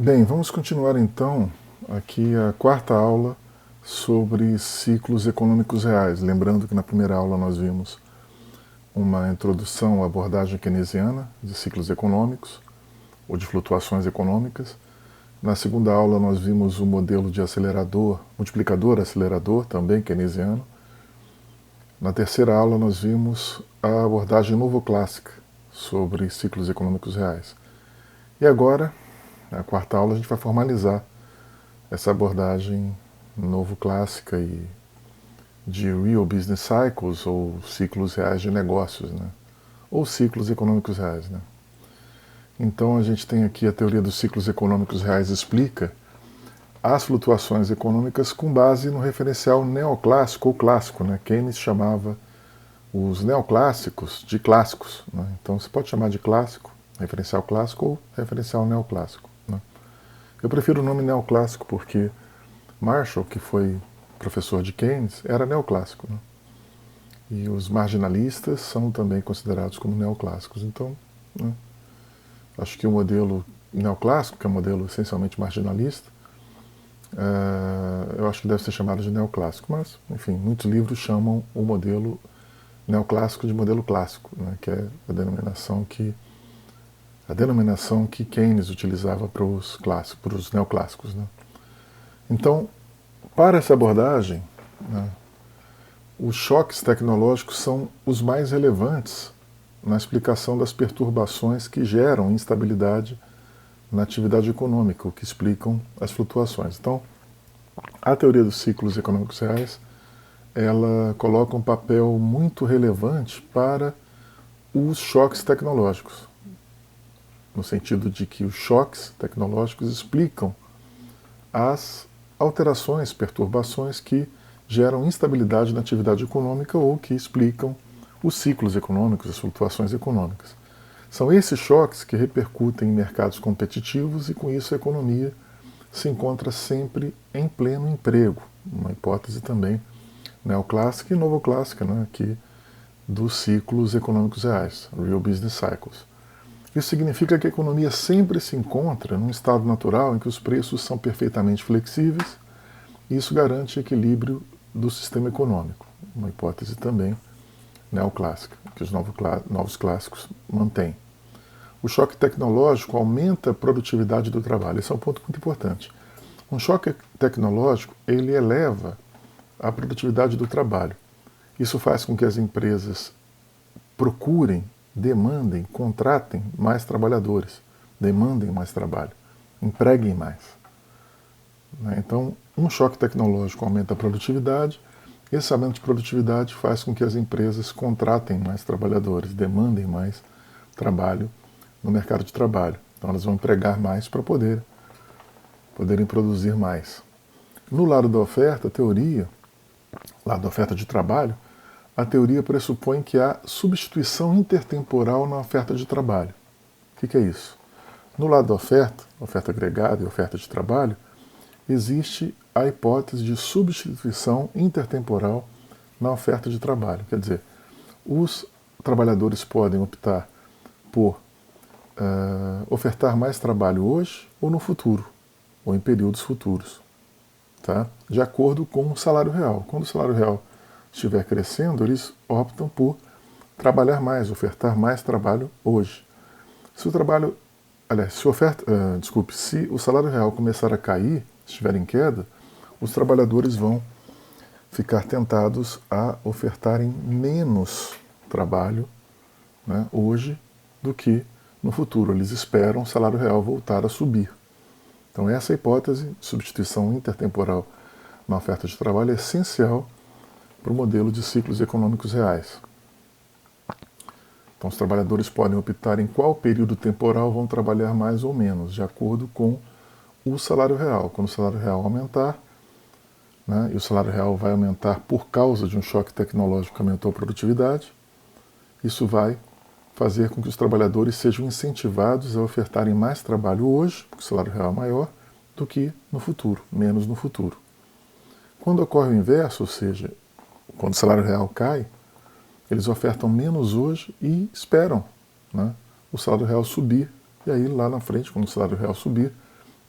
Bem, vamos continuar então aqui a quarta aula sobre ciclos econômicos reais. Lembrando que na primeira aula nós vimos uma introdução à abordagem keynesiana de ciclos econômicos ou de flutuações econômicas. Na segunda aula nós vimos o modelo de acelerador, multiplicador acelerador, também keynesiano. Na terceira aula nós vimos a abordagem novoclássica sobre ciclos econômicos reais. E agora, na quarta aula, a gente vai formalizar essa abordagem novo-clássica e de Real Business Cycles, ou ciclos reais de negócios, né? Ou ciclos econômicos reais. Né? Então a gente tem aqui a teoria dos ciclos econômicos reais explica as flutuações econômicas com base no referencial neoclássico ou clássico. Né? Keynes chamava os neoclássicos de clássicos. Né? Então você pode chamar de clássico, referencial clássico ou referencial neoclássico. Né? Eu prefiro o nome neoclássico porque Marshall, que foi professor de Keynes, era neoclássico. Né? E os marginalistas são também considerados como neoclássicos. Então, né, acho que o modelo neoclássico, que é um modelo essencialmente marginalista, eu acho que deve ser chamado de neoclássico. Mas, enfim, muitos livros chamam o modelo neoclássico de modelo clássico, né, que é a denominação que Keynes utilizava para os clássicos, para os neoclássicos. Né? Então, para essa abordagem, né, os choques tecnológicos são os mais relevantes na explicação das perturbações que geram instabilidade na atividade econômica, o que explicam as flutuações. Então, a teoria dos ciclos econômicos reais, ela coloca um papel muito relevante para os choques tecnológicos, no sentido de que os choques tecnológicos explicam as alterações, perturbações que geram instabilidade na atividade econômica ou que explicam os ciclos econômicos, as flutuações econômicas. São esses choques que repercutem em mercados competitivos e, com isso, a economia se encontra sempre em pleno emprego. Uma hipótese também neoclássica e novoclássica, né, aqui dos ciclos econômicos reais, Real Business Cycles. Isso significa que a economia sempre se encontra num estado natural em que os preços são perfeitamente flexíveis e isso garante equilíbrio do sistema econômico. Uma hipótese também neoclássica, que os novos clássicos mantêm. O choque tecnológico aumenta a produtividade do trabalho. Esse é um ponto muito importante. Um choque tecnológico, ele eleva a produtividade do trabalho. Isso faz com que as empresas procurem, demandem, contratem mais trabalhadores, demandem mais trabalho, empreguem mais. Então, um choque tecnológico aumenta a produtividade, esse aumento de produtividade faz com que as empresas contratem mais trabalhadores, demandem mais trabalho no mercado de trabalho. Então, elas vão empregar mais para poderem produzir mais. No lado da oferta, a teoria, lado da oferta de trabalho, a teoria pressupõe que há substituição intertemporal na oferta de trabalho. O que é isso? No lado da oferta agregada e oferta de trabalho, existe a hipótese de substituição intertemporal na oferta de trabalho. Quer dizer, os trabalhadores podem optar por ofertar mais trabalho hoje ou no futuro, ou em períodos futuros, tá? De acordo com o salário real. Quando o salário real estiver crescendo, eles optam por trabalhar mais, ofertar mais trabalho hoje. Se o trabalho, aliás, se o salário real começar a cair, estiver em queda, os trabalhadores vão ficar tentados a ofertarem menos trabalho, né, hoje do que no futuro. Eles esperam o salário real voltar a subir. Então essa hipótese de substituição intertemporal na oferta de trabalho é essencial para o modelo de ciclos econômicos reais. Então os trabalhadores podem optar em qual período temporal vão trabalhar mais ou menos, de acordo com o salário real. Quando o salário real aumentar, né, e o salário real vai aumentar por causa de um choque tecnológico que aumentou a produtividade, isso vai fazer com que os trabalhadores sejam incentivados a ofertarem mais trabalho hoje, porque o salário real é maior, do que no futuro, menos no futuro. Quando ocorre o inverso, ou seja, quando o salário real cai, eles ofertam menos hoje e esperam, né, o salário real subir. E aí, lá na frente, quando o salário real subir,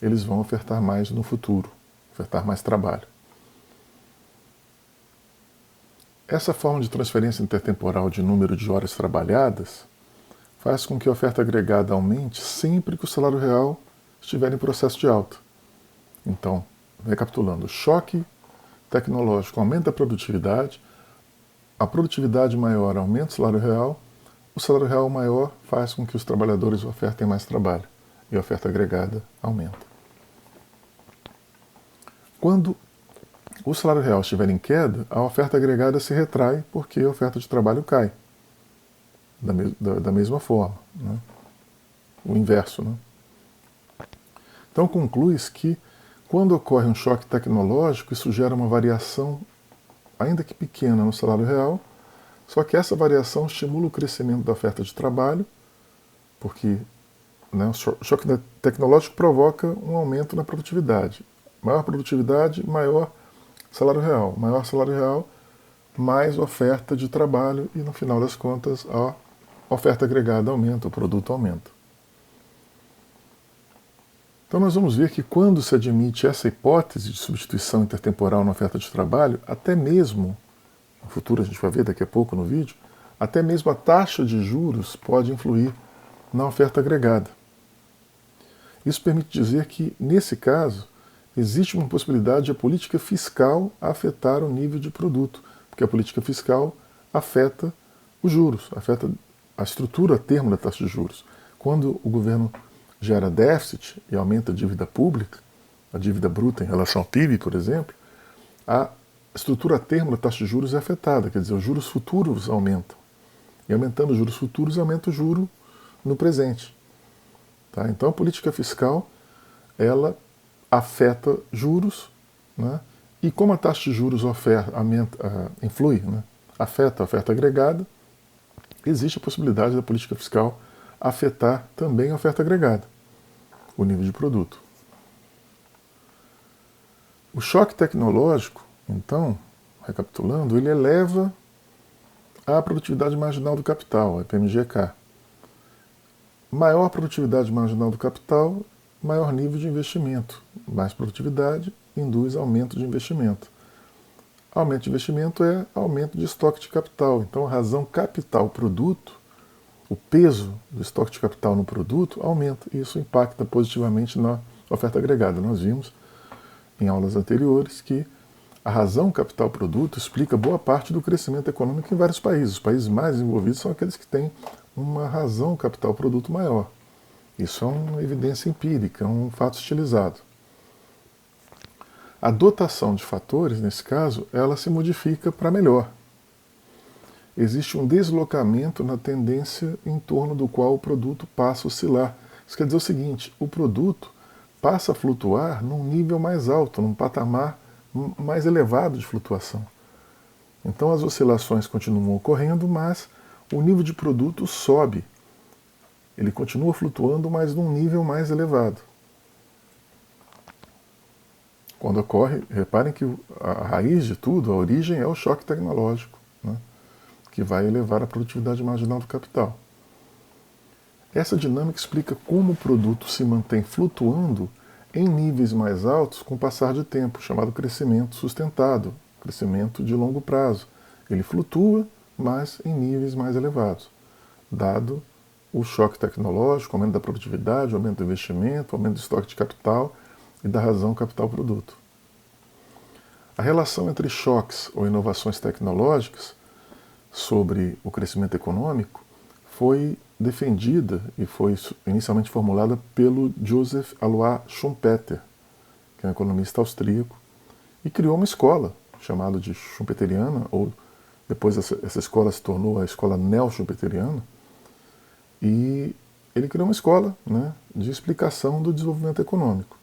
eles vão ofertar mais no futuro, ofertar mais trabalho. Essa forma de transferência intertemporal de número de horas trabalhadas faz com que a oferta agregada aumente sempre que o salário real estiver em processo de alta. Então, recapitulando, o choque tecnológico aumenta a produtividade maior aumenta o salário real maior faz com que os trabalhadores ofertem mais trabalho e a oferta agregada aumenta. Quando o salário real estiver em queda, a oferta agregada se retrai porque a oferta de trabalho cai. Da mesma forma, né? O inverso. Né? Então conclui-se que quando ocorre um choque tecnológico, isso gera uma variação, ainda que pequena, no salário real, só que essa variação estimula o crescimento da oferta de trabalho, porque, né, o choque tecnológico provoca um aumento na produtividade. Maior produtividade, maior salário real. Maior salário real, mais oferta de trabalho e, no final das contas, a oferta agregada aumenta, o produto aumenta. Então nós vamos ver que quando se admite essa hipótese de substituição intertemporal na oferta de trabalho, até mesmo, no futuro a gente vai ver daqui a pouco no vídeo, até mesmo a taxa de juros pode influir na oferta agregada. Isso permite dizer que, nesse caso, existe uma possibilidade de a política fiscal afetar o nível de produto, porque a política fiscal afeta os juros, afeta a estrutura a termo da taxa de juros. Quando o governo gera déficit e aumenta a dívida pública, a dívida bruta em relação ao PIB, por exemplo, a estrutura a termo da taxa de juros é afetada, quer dizer, os juros futuros aumentam. E aumentando os juros futuros, aumenta o juro no presente. Tá? Então a política fiscal, ela afeta juros, né? E como a taxa de juros influi, né? Afeta a oferta agregada, existe a possibilidade da política fiscal afetar também a oferta agregada, o nível de produto. O choque tecnológico, então, recapitulando, ele eleva a produtividade marginal do capital, a PMGK. Maior produtividade marginal do capital, maior nível de investimento. Mais produtividade induz aumento de investimento. Aumento de investimento é aumento de estoque de capital. Então a razão capital-produto, o peso do estoque de capital no produto, aumenta. E isso impacta positivamente na oferta agregada. Nós vimos em aulas anteriores que a razão capital-produto explica boa parte do crescimento econômico em vários países. Os países mais desenvolvidos são aqueles que têm uma razão capital-produto maior. Isso é uma evidência empírica, é um fato estilizado. A dotação de fatores, nesse caso, ela se modifica para melhor. Existe um deslocamento na tendência em torno do qual o produto passa a oscilar. Isso quer dizer o seguinte, o produto passa a flutuar num nível mais alto, num patamar mais elevado de flutuação. Então as oscilações continuam ocorrendo, mas o nível de produto sobe. Ele continua flutuando, mas num nível mais elevado. Quando ocorre, reparem que a raiz de tudo, a origem é o choque tecnológico, né, que vai elevar a produtividade marginal do capital. Essa dinâmica explica como o produto se mantém flutuando em níveis mais altos com o passar de tempo, chamado crescimento sustentado, crescimento de longo prazo. Ele flutua, mas em níveis mais elevados, dado o choque tecnológico, o aumento da produtividade, o aumento do investimento, o aumento do estoque de capital e da razão capital-produto. A relação entre choques ou inovações tecnológicas sobre o crescimento econômico foi defendida e foi inicialmente formulada pelo Joseph Alois Schumpeter, que é um economista austríaco, e criou uma escola chamada de Schumpeteriana, ou depois essa escola se tornou a escola neo-schumpeteriana, e ele criou uma escola, né, de explicação do desenvolvimento econômico.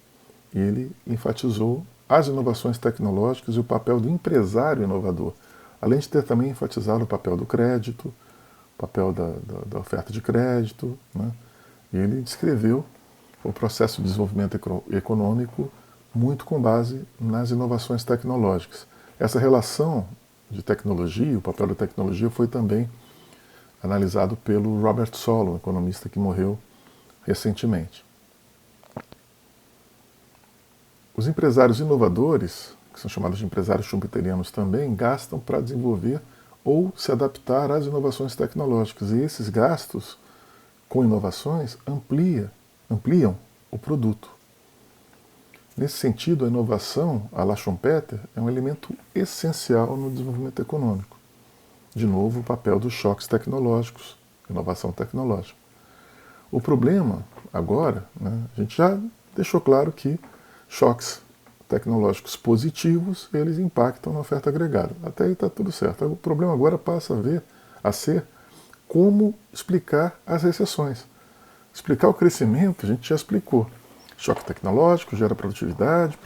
E ele enfatizou as inovações tecnológicas e o papel do empresário inovador, além de ter também enfatizado o papel do crédito, o papel da oferta de crédito, né? E ele descreveu o processo de desenvolvimento econômico muito com base nas inovações tecnológicas. Essa relação de tecnologia, o papel da tecnologia, foi também analisado pelo Robert Solow, um economista que morreu recentemente. Os empresários inovadores, que são chamados de empresários schumpeterianos também, gastam para desenvolver ou se adaptar às inovações tecnológicas. E esses gastos com inovações ampliam o produto. Nesse sentido, a inovação, a la Schumpeter, é um elemento essencial no desenvolvimento econômico. De novo, o papel dos choques tecnológicos, inovação tecnológica. O problema, agora, né, a gente já deixou claro que choques tecnológicos positivos, eles impactam na oferta agregada. Até aí está tudo certo. O problema agora passa a ser como explicar as recessões. Explicar o crescimento, a gente já explicou. Choque tecnológico gera produtividade,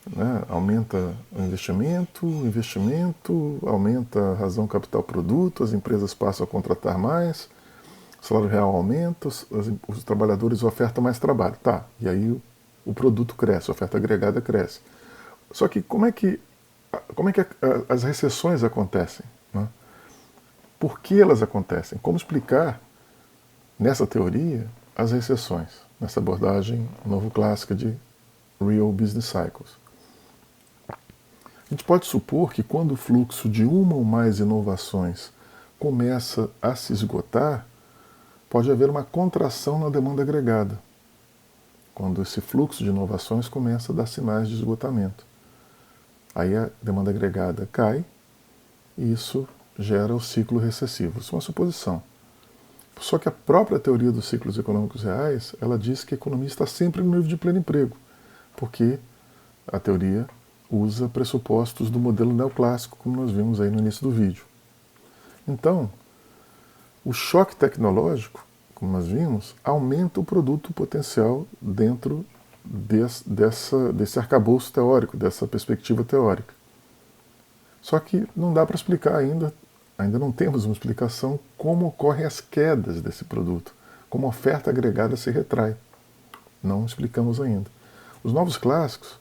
né, aumenta o investimento aumenta a razão capital-produto, as empresas passam a contratar mais, o salário real aumenta, os trabalhadores ofertam mais trabalho. Tá, e aí o produto cresce, a oferta agregada cresce. Só que como é que as recessões acontecem? Né? Por que elas acontecem? Como explicar, nessa teoria, as recessões, nessa abordagem novo clássica de Real Business Cycles? A gente pode supor que quando o fluxo de uma ou mais inovações começa a se esgotar, pode haver uma contração na demanda agregada, quando esse fluxo de inovações começa a dar sinais de esgotamento. Aí a demanda agregada cai e isso gera o ciclo recessivo. Isso é uma suposição. Só que a própria teoria dos ciclos econômicos reais, ela diz que a economia está sempre no nível de pleno emprego, porque a teoria usa pressupostos do modelo neoclássico, como nós vimos aí no início do vídeo. Então, o choque tecnológico, como nós vimos, aumenta o produto potencial dentro desse arcabouço teórico, dessa perspectiva teórica. Só que não dá para explicar ainda não temos uma explicação como ocorrem as quedas desse produto, como a oferta agregada se retrai. Não explicamos ainda. Os novos clássicos,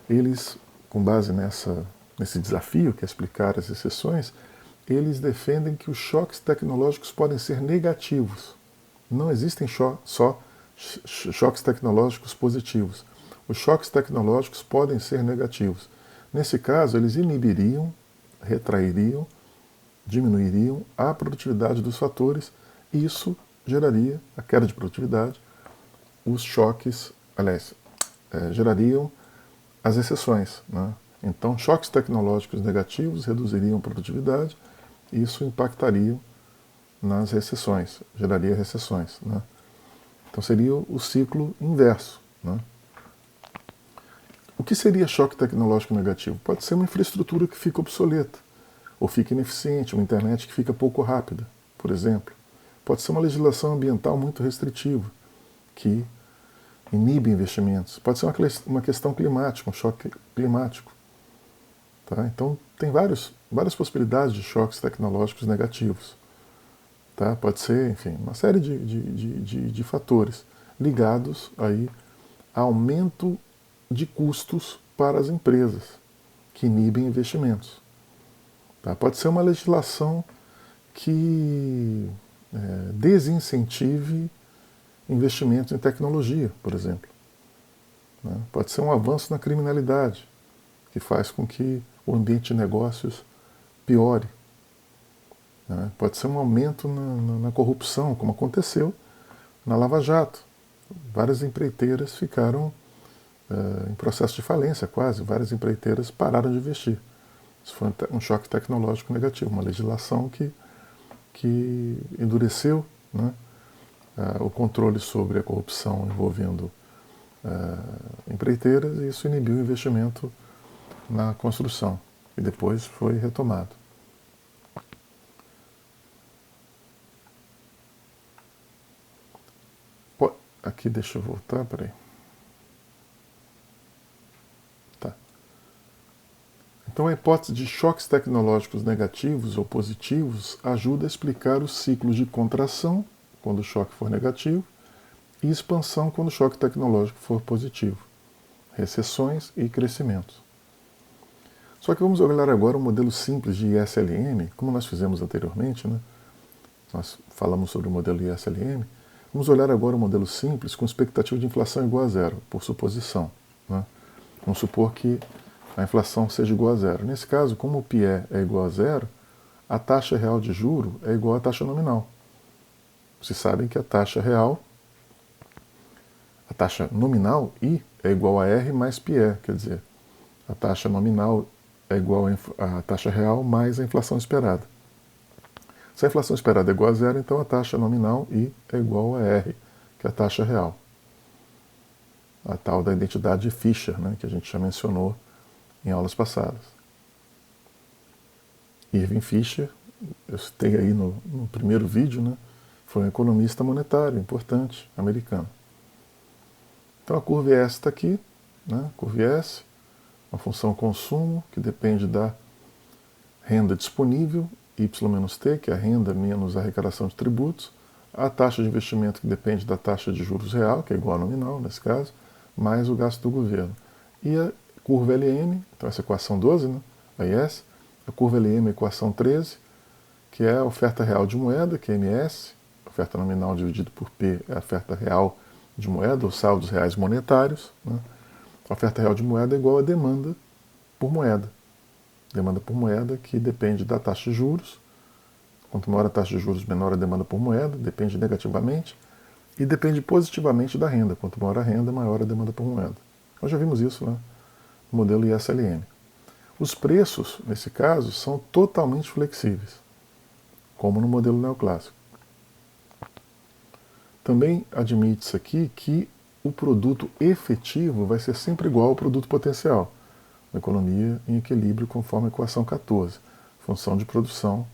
eles, com base nesse desafio, que é explicar as exceções, eles defendem que os choques tecnológicos podem ser negativos. Não existem só choques tecnológicos positivos. Os choques tecnológicos podem ser negativos. Nesse caso, eles inibiriam, retrairiam, diminuiriam a produtividade dos fatores e isso geraria a queda de produtividade. Os choques, aliás, gerariam as exceções. Né? Então, choques tecnológicos negativos reduziriam a produtividade e isso impactaria nas recessões, geraria recessões. Né? Então seria o ciclo inverso. Né? O que seria choque tecnológico negativo? Pode ser uma infraestrutura que fica obsoleta, ou fica ineficiente, uma internet que fica pouco rápida, por exemplo. Pode ser uma legislação ambiental muito restritiva, que inibe investimentos. Pode ser uma questão climática, um choque climático. Tá? Então, tem várias possibilidades de choques tecnológicos negativos. Tá? Pode ser, enfim, uma série de fatores ligados aí a aumento de custos para as empresas, que inibem investimentos. Tá? Pode ser uma legislação que desincentive investimentos em tecnologia, por exemplo. Né? Pode ser um avanço na criminalidade, que faz com que o ambiente de negócios piore. Né? Pode ser um aumento na corrupção, como aconteceu na Lava Jato. Várias empreiteiras ficaram em processo de falência, quase. Várias empreiteiras pararam de investir. Isso foi um choque tecnológico negativo, uma legislação que endureceu, né, o controle sobre a corrupção envolvendo empreiteiras e isso inibiu o investimento na construção e depois foi retomado. Aqui deixa eu voltar, peraí. Tá. Então a hipótese de choques tecnológicos negativos ou positivos ajuda a explicar os ciclos de contração, quando o choque for negativo, e expansão quando o choque tecnológico for positivo, recessões e crescimentos. Só que vamos olhar agora um modelo simples de ISLM, como nós fizemos anteriormente, né? Nós falamos sobre o modelo ISLM, Vamos olhar agora o modelo simples com expectativa de inflação igual a zero, por suposição, né? Vamos supor que a inflação seja igual a zero. Nesse caso, como o PE é igual a zero, a taxa real de juro é igual à taxa nominal. Vocês sabem que a taxa nominal I é igual a R mais PE, quer dizer, a taxa nominal é igual à taxa real mais a inflação esperada. Se a inflação esperada é igual a zero, então a taxa nominal I é igual a R, que é a taxa real. A tal da identidade de Fischer, né, que a gente já mencionou em aulas passadas. Irving Fischer, eu citei aí no primeiro vídeo, né, foi um economista monetário importante, americano. Então a curva S está aqui, né, curva S, uma função consumo que depende da renda disponível, Y-T, que é a renda menos a arrecadação de tributos, a taxa de investimento que depende da taxa de juros real, que é igual a nominal nesse caso, mais o gasto do governo. E a curva LM, então essa equação 12, né, a IS, a curva LM, equação 13, que é a oferta real de moeda, que é MS, oferta nominal dividido por P é a oferta real de moeda, os saldos reais monetários, né? A oferta real de moeda é igual a demanda por moeda. Demanda por moeda que depende da taxa de juros. Quanto maior a taxa de juros, menor a demanda por moeda, depende negativamente. E depende positivamente da renda. Quanto maior a renda, maior a demanda por moeda. Nós já vimos isso, né, no modelo ISLM. Os preços, nesse caso, são totalmente flexíveis, como no modelo neoclássico. Também admite-se aqui que o produto efetivo vai ser sempre igual ao produto potencial. Uma economia em equilíbrio conforme a equação 14, função de produção,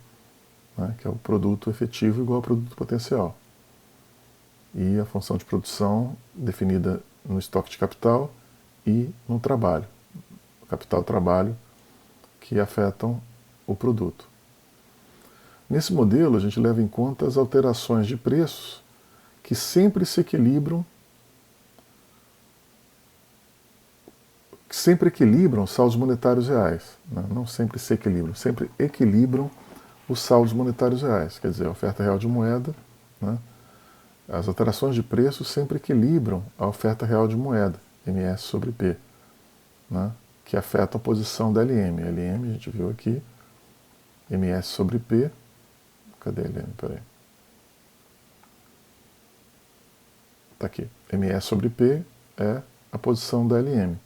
né, que é o produto efetivo igual ao produto potencial. E a função de produção definida no estoque de capital e no trabalho. Capital e trabalho que afetam o produto. Nesse modelo, a gente leva em conta as alterações de preços que sempre se equilibram, os saldos monetários reais. Né? Não sempre se equilibram, sempre equilibram os saldos monetários reais. Quer dizer, a oferta real de moeda, né? As alterações de preço sempre equilibram a oferta real de moeda, MS sobre P, né? Que afeta a posição da LM. LM, a gente viu aqui, MS sobre P. Cadê a LM? Peraí. Está aqui. MS sobre P é a posição da LM.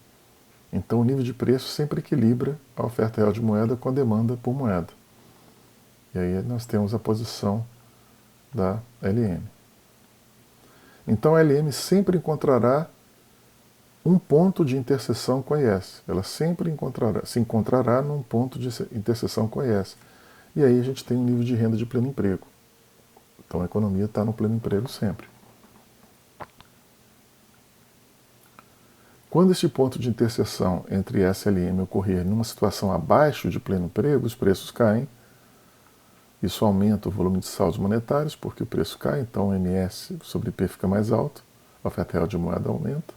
Então o nível de preço sempre equilibra a oferta real de moeda com a demanda por moeda. E aí nós temos a posição da LM. Então a LM sempre encontrará um ponto de interseção com a IS. Ela sempre se encontrará num ponto de interseção com a IS. E aí a gente tem um nível de renda de pleno emprego. Então a economia está no pleno emprego sempre. Quando este ponto de interseção entre S e LM ocorrer numa situação abaixo de pleno emprego, os preços caem. Isso aumenta o volume de saldos monetários, porque o preço cai, então o MS sobre P fica mais alto, a oferta real de moeda aumenta.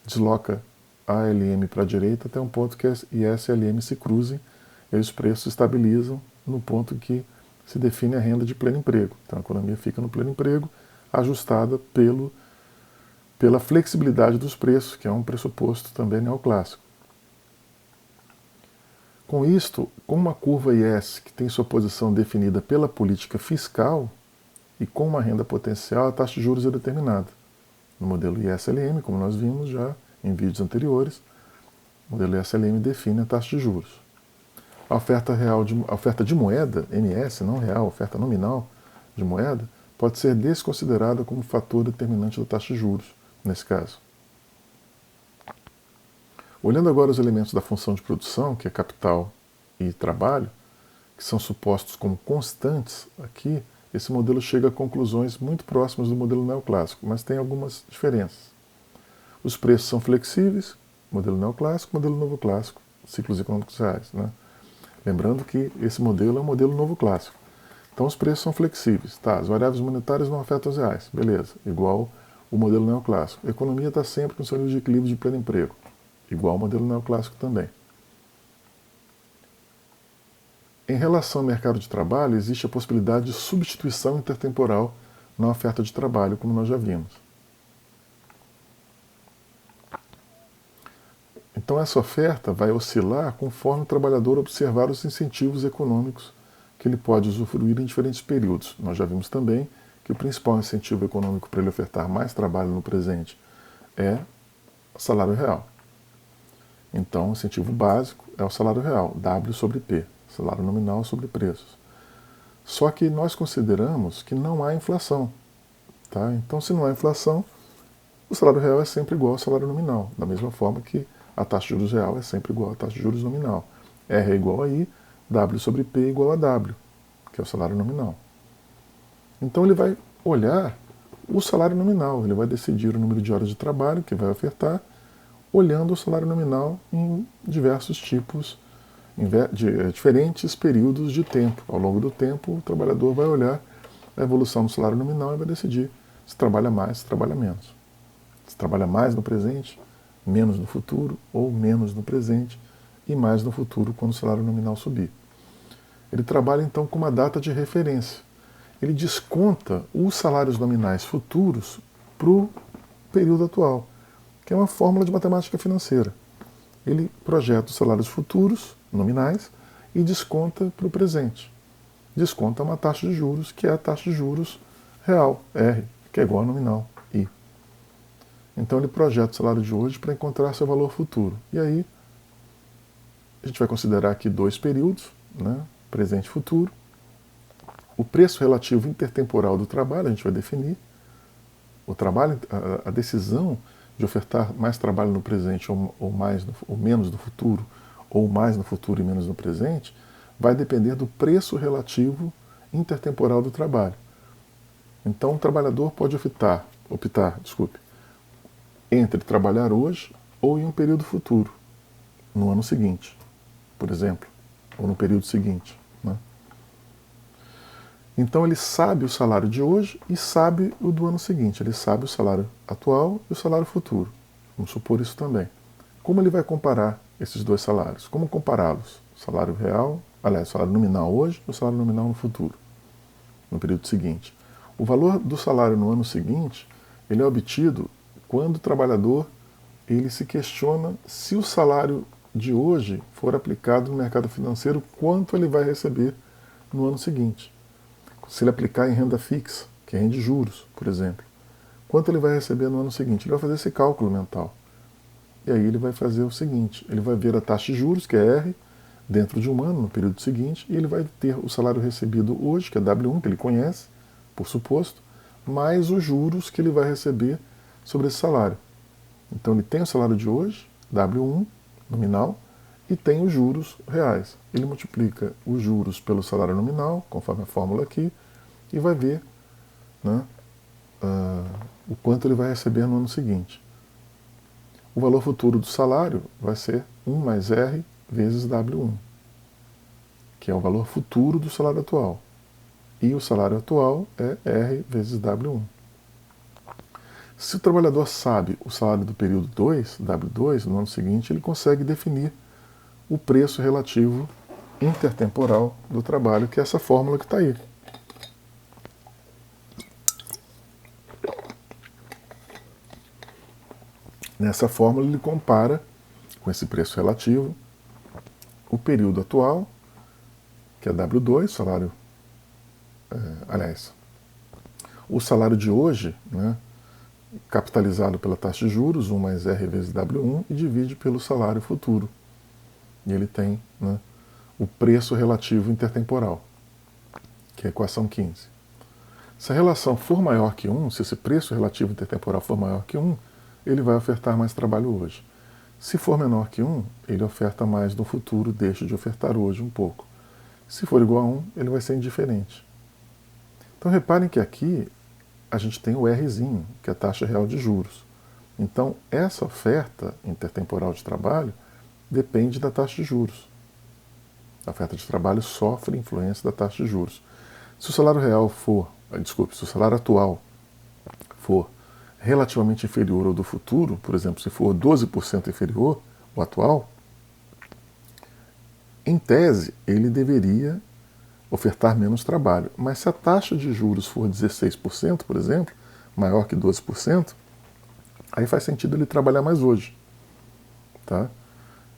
Desloca a LM para a direita até um ponto que IS e LM se cruzem, e aí os preços se estabilizam no ponto em que se define a renda de pleno emprego. Então a economia fica no pleno emprego, ajustada pela flexibilidade dos preços, que é um pressuposto também neoclássico. Com isto, com uma curva IS que tem sua posição definida pela política fiscal e com uma renda potencial, a taxa de juros é determinada. No modelo ISLM, como nós vimos já em vídeos anteriores, o modelo ISLM define a taxa de juros. A oferta de moeda, MS, não real, oferta nominal de moeda, pode ser desconsiderada como fator determinante da taxa de juros, nesse caso. Olhando agora os elementos da função de produção, que é capital e trabalho, que são supostos como constantes aqui, esse modelo chega a conclusões muito próximas do modelo neoclássico, mas tem algumas diferenças. Os preços são flexíveis, modelo neoclássico, modelo novo clássico, ciclos econômicos reais, né? Lembrando que esse modelo é um modelo novo clássico. Então os preços são flexíveis, tá? As variáveis monetárias não afetam os reais, beleza, igual o modelo neoclássico. A economia está sempre com seu nível de equilíbrio de pleno emprego, igual ao modelo neoclássico também. Em relação ao mercado de trabalho, existe a possibilidade de substituição intertemporal na oferta de trabalho, como nós já vimos. Então essa oferta vai oscilar conforme o trabalhador observar os incentivos econômicos que ele pode usufruir em diferentes períodos. Nós já vimos também que o principal incentivo econômico para ele ofertar mais trabalho no presente é o salário real. Então, o incentivo básico é o salário real, W sobre P, salário nominal sobre preços. Só que nós consideramos que não há inflação. Tá? Então, se não há inflação, o salário real é sempre igual ao salário nominal, da mesma forma que a taxa de juros real é sempre igual à taxa de juros nominal. R é igual a I, W sobre P é igual a W, que é o salário nominal. Então ele vai olhar o salário nominal, ele vai decidir o número de horas de trabalho que vai ofertar, olhando o salário nominal em diversos tipos, diferentes períodos de tempo. Ao longo do tempo, o trabalhador vai olhar a evolução do salário nominal e vai decidir se trabalha mais, se trabalha menos. Se trabalha mais no presente, menos no futuro, ou menos no presente e mais no futuro quando o salário nominal subir. Ele trabalha então com uma data de referência. Ele desconta os salários nominais futuros para o período atual, que é uma fórmula de matemática financeira. Ele projeta os salários futuros, nominais, e desconta para o presente. Desconta uma taxa de juros, que é a taxa de juros real, R, que é igual a nominal, I. Então ele projeta o salário de hoje para encontrar seu valor futuro. E aí a gente vai considerar aqui dois períodos, né, presente e futuro. O preço relativo intertemporal do trabalho, a gente vai definir. O trabalho, a decisão de ofertar mais trabalho no presente ou menos no futuro, ou mais no futuro e menos no presente, vai depender do preço relativo intertemporal do trabalho. Então o trabalhador pode optar, entre trabalhar hoje ou em um período futuro, no ano seguinte, por exemplo, ou no período seguinte. Né? Então ele sabe o salário de hoje e sabe o do ano seguinte. Ele sabe o salário atual e o salário futuro. Vamos supor isso também. Como ele vai comparar esses dois salários? Como compará-los? O salário real, aliás, o salário nominal hoje e o salário nominal no futuro, no período seguinte. O valor do salário no ano seguinte, ele é obtido quando o trabalhador ele se questiona se o salário de hoje for aplicado no mercado financeiro, quanto ele vai receber no ano seguinte. Se ele aplicar em renda fixa, que rende juros, por exemplo, quanto ele vai receber no ano seguinte? Ele vai fazer esse cálculo mental. E aí ele vai fazer o seguinte, ele vai ver a taxa de juros, que é R, dentro de um ano, no período seguinte, e ele vai ter o salário recebido hoje, que é W1, que ele conhece, por suposto, mais os juros que ele vai receber sobre esse salário. Então ele tem o salário de hoje, W1, nominal, e tem os juros reais. Ele multiplica os juros pelo salário nominal, conforme a fórmula aqui, e vai ver, né, o quanto ele vai receber no ano seguinte. O valor futuro do salário vai ser 1 mais R vezes W1, que é o valor futuro do salário atual. E o salário atual é R vezes W1. Se o trabalhador sabe o salário do período 2, W2, no ano seguinte, ele consegue definir o preço relativo intertemporal do trabalho, que é essa fórmula que está aí. Nessa fórmula ele compara com esse preço relativo o período atual, que é W2, salário, o salário de hoje, né, capitalizado pela taxa de juros, 1 mais R vezes W1, e divide pelo salário futuro. E ele tem, né, o preço relativo intertemporal, que é a equação 15. Se a relação for maior que 1, se esse preço relativo intertemporal for maior que 1, ele vai ofertar mais trabalho hoje. Se for menor que 1, ele oferta mais no futuro, deixa de ofertar hoje um pouco. Se for igual a 1, ele vai ser indiferente. Então reparem que aqui a gente tem o Rzinho, que é a taxa real de juros. Então essa oferta intertemporal de trabalho depende da taxa de juros. A oferta de trabalho sofre influência da taxa de juros. Se o salário real for, se o salário atual for relativamente inferior ao do futuro, por exemplo, se for 12% inferior ao atual, em tese ele deveria ofertar menos trabalho. Mas se a taxa de juros for 16%, por exemplo, maior que 12%, aí faz sentido ele trabalhar mais hoje. Tá?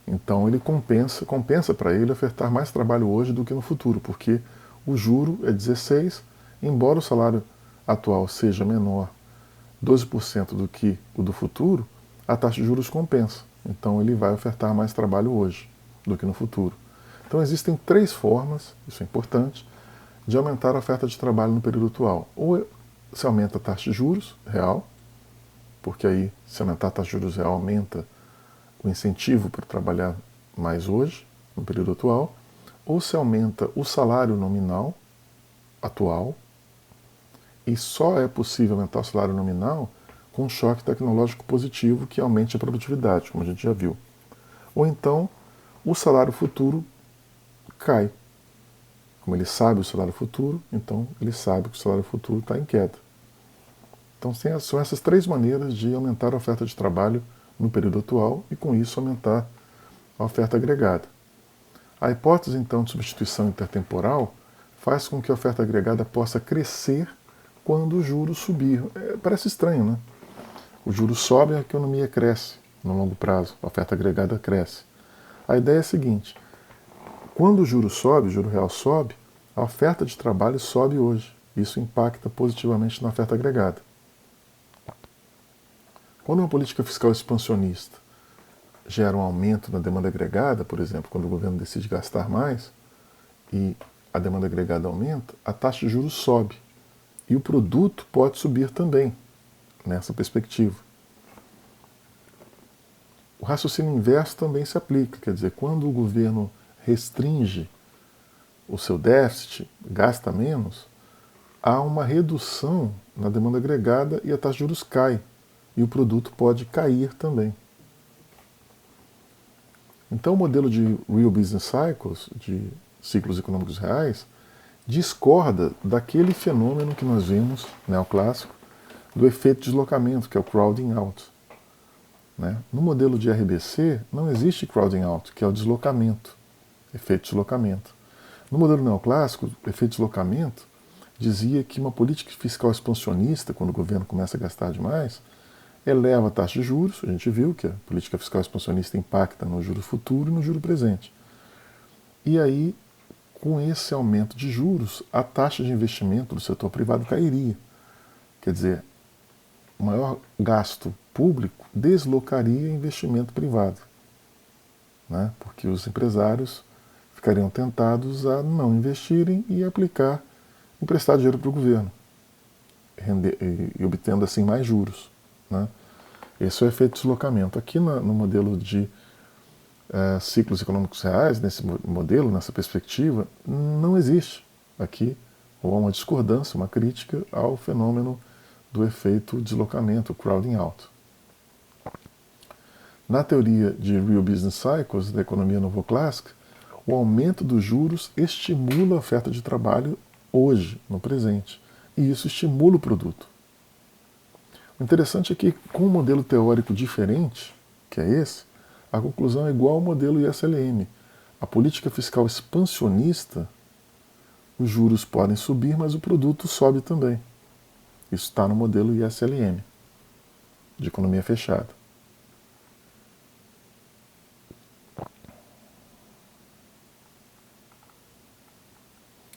Então ele compensa para ele ofertar mais trabalho hoje do que no futuro, porque o juro é 16, embora o salário atual seja menor 12% do que o do futuro, a taxa de juros compensa. Então ele vai ofertar mais trabalho hoje do que no futuro. Então existem 3 formas, isso é importante, de aumentar a oferta de trabalho no período atual. Ou se aumenta a taxa de juros real, porque aí se aumentar a taxa de juros real aumenta o incentivo para trabalhar mais hoje, no período atual, ou se aumenta o salário nominal atual, e só é possível aumentar o salário nominal com um choque tecnológico positivo que aumente a produtividade, como a gente já viu. Ou então, o salário futuro cai. Como ele sabe o salário futuro, então ele sabe que o salário futuro está em queda. Então são essas 3 maneiras de aumentar a oferta de trabalho no período atual e com isso aumentar a oferta agregada. A hipótese então de substituição intertemporal faz com que a oferta agregada possa crescer quando o juro subir. Parece estranho, né? O juro sobe e a economia cresce no longo prazo, a oferta agregada cresce. A ideia é a seguinte: quando o juro sobe, o juro real sobe, a oferta de trabalho sobe hoje. Isso impacta positivamente na oferta agregada. Quando uma política fiscal expansionista gera um aumento na demanda agregada, por exemplo, quando o governo decide gastar mais e a demanda agregada aumenta, a taxa de juros sobe. E o produto pode subir também, nessa perspectiva. O raciocínio inverso também se aplica, quer dizer, quando o governo restringe o seu déficit, gasta menos, há uma redução na demanda agregada e a taxa de juros cai. E o produto pode cair também. Então o modelo de Real Business Cycles, de ciclos econômicos reais, discorda daquele fenômeno que nós vimos, neoclássico, do efeito deslocamento, que é o crowding out. Né? No modelo de RBC não existe crowding out, que é o deslocamento, efeito deslocamento. No modelo neoclássico, o efeito deslocamento dizia que uma política fiscal expansionista, quando o governo começa a gastar demais, eleva a taxa de juros. A gente viu que a política fiscal expansionista impacta no juro futuro e no juro presente. E aí, com esse aumento de juros, a taxa de investimento do setor privado cairia. Quer dizer, o maior gasto público deslocaria investimento privado, né? Porque os empresários ficariam tentados a não investirem e emprestar dinheiro para o governo, e obtendo assim mais juros. Né? Esse é o efeito deslocamento. Aqui no modelo de ciclos econômicos reais, nesse modelo, nessa perspectiva, não existe aqui ou uma discordância, uma crítica ao fenômeno do efeito deslocamento, crowding out. Na teoria de Real Business Cycles, da economia novoclássica, o aumento dos juros estimula a oferta de trabalho hoje, no presente, e isso estimula o produto. O interessante é que, com um modelo teórico diferente, que é esse, a conclusão é igual ao modelo ISLM. A política fiscal expansionista, os juros podem subir, mas o produto sobe também. Isso está no modelo ISLM, de economia fechada.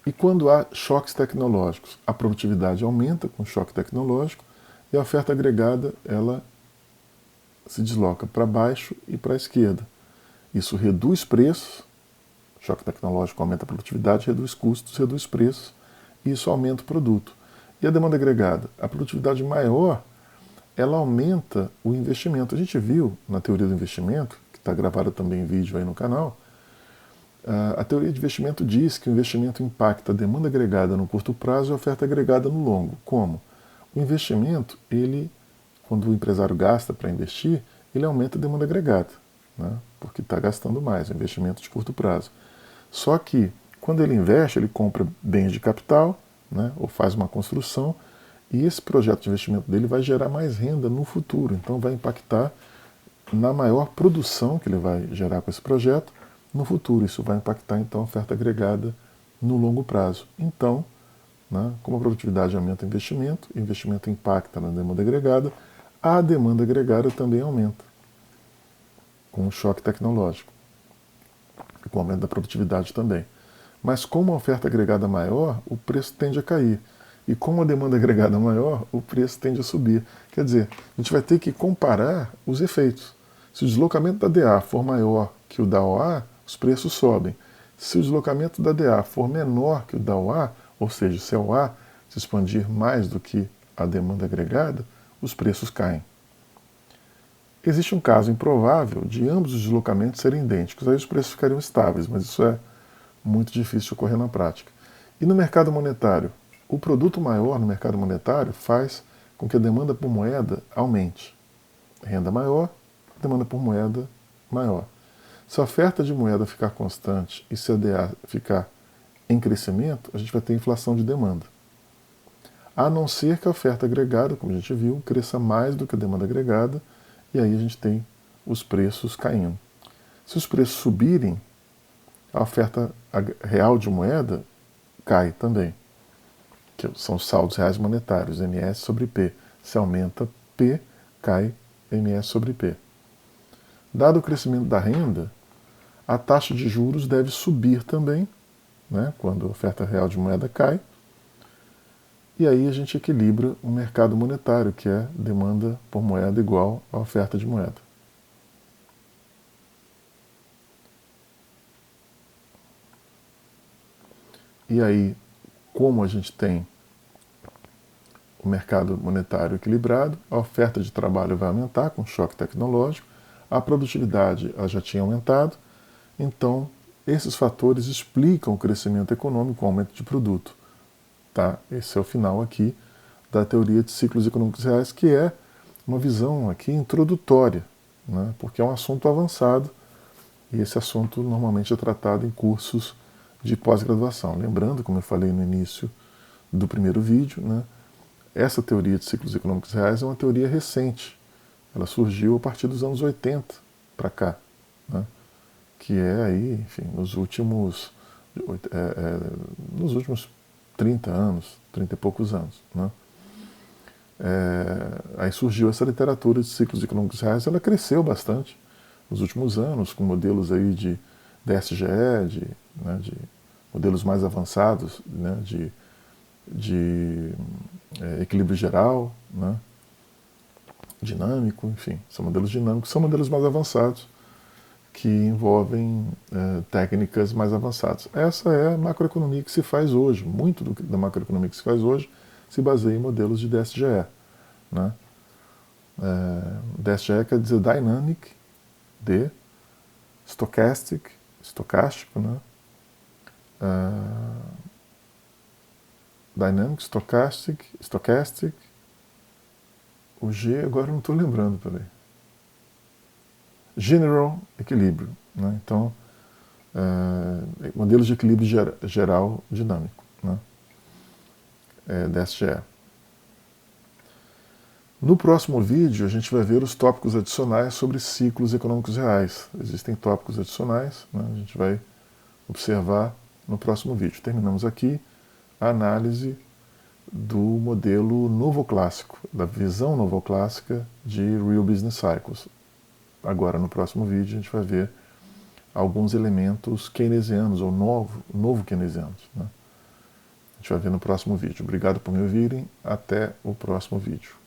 E quando há choques tecnológicos, a produtividade aumenta com o choque tecnológico e a oferta agregada ela se desloca para baixo e para a esquerda. Isso reduz preços, choque tecnológico aumenta a produtividade, reduz custos, reduz preços, e isso aumenta o produto. E a demanda agregada? A produtividade maior, ela aumenta o investimento. A gente viu na teoria do investimento, que está gravada também em vídeo aí no canal, a teoria de investimento diz que o investimento impacta a demanda agregada no curto prazo e a oferta agregada no longo. Como? O investimento, quando o empresário gasta para investir, ele aumenta a demanda agregada, né? Porque está gastando mais, é um investimento de curto prazo. Só que, quando ele investe, ele compra bens de capital, né? Ou faz uma construção, e esse projeto de investimento dele vai gerar mais renda no futuro. Então vai impactar na maior produção que ele vai gerar com esse projeto no futuro. Isso vai impactar então a oferta agregada no longo prazo. Então, né, como a produtividade aumenta o investimento impacta na demanda agregada, a demanda agregada também aumenta, com o choque tecnológico, e com o aumento da produtividade também. Mas como a oferta agregada é maior, o preço tende a cair. E como a demanda agregada é maior, o preço tende a subir. Quer dizer, a gente vai ter que comparar os efeitos. Se o deslocamento da DA for maior que o da OA, os preços sobem. Se o deslocamento da DA for menor que o da OA, ou seja, se a OA se expandir mais do que a demanda agregada, os preços caem. Existe um caso improvável de ambos os deslocamentos serem idênticos, aí os preços ficariam estáveis, mas isso é muito difícil de ocorrer na prática. E no mercado monetário? O produto maior no mercado monetário faz com que a demanda por moeda aumente. Renda maior, demanda por moeda maior. Se a oferta de moeda ficar constante e se a DA ficar em crescimento, a gente vai ter inflação de demanda. A não ser que a oferta agregada, como a gente viu, cresça mais do que a demanda agregada, e aí a gente tem os preços caindo. Se os preços subirem, a oferta real de moeda cai também, que são os saldos reais monetários, MS sobre P. Se aumenta P, cai MS sobre P. Dado o crescimento da renda, a taxa de juros deve subir também, né, quando a oferta real de moeda cai, e aí a gente equilibra o mercado monetário, que é demanda por moeda igual à oferta de moeda. E aí, como a gente tem o mercado monetário equilibrado, a oferta de trabalho vai aumentar com choque tecnológico, a produtividade ela já tinha aumentado, então esses fatores explicam o crescimento econômico, o aumento de produto. Tá? Esse é o final aqui da teoria de ciclos econômicos reais, que é uma visão aqui introdutória, né? Porque é um assunto avançado e esse assunto normalmente é tratado em cursos de pós-graduação. Lembrando, como eu falei no início do primeiro vídeo, né, essa teoria de ciclos econômicos reais é uma teoria recente. Ela surgiu a partir dos anos 80 para cá, né, que é aí, enfim, nos últimos 30 anos, 30 e poucos anos. Né? Aí surgiu essa literatura de ciclos econômicos reais, ela cresceu bastante nos últimos anos, com modelos aí de DSGE, de modelos mais avançados, né, de equilíbrio geral, né, dinâmico, enfim, são modelos dinâmicos, são modelos mais avançados que envolvem técnicas mais avançadas. Essa é a macroeconomia que se faz hoje. Muito da macroeconomia que se faz hoje se baseia em modelos de DSGE. Né? DSGE quer dizer Dynamic, Stochastic, estocástico, né? Dynamic, Stochastic, o G agora eu não estou lembrando, peraí. General equilíbrio. Né? Então, modelos de equilíbrio geral dinâmico. Né? DSGE. No próximo vídeo, a gente vai ver os tópicos adicionais sobre ciclos econômicos reais. Existem tópicos adicionais, né? A gente vai observar no próximo vídeo. Terminamos aqui a análise do modelo novoclássico, da visão novoclássica de Real Business Cycles. Agora, no próximo vídeo, a gente vai ver alguns elementos keynesianos, ou novo keynesianos. Né? A gente vai ver no próximo vídeo. Obrigado por me ouvirem. Até o próximo vídeo.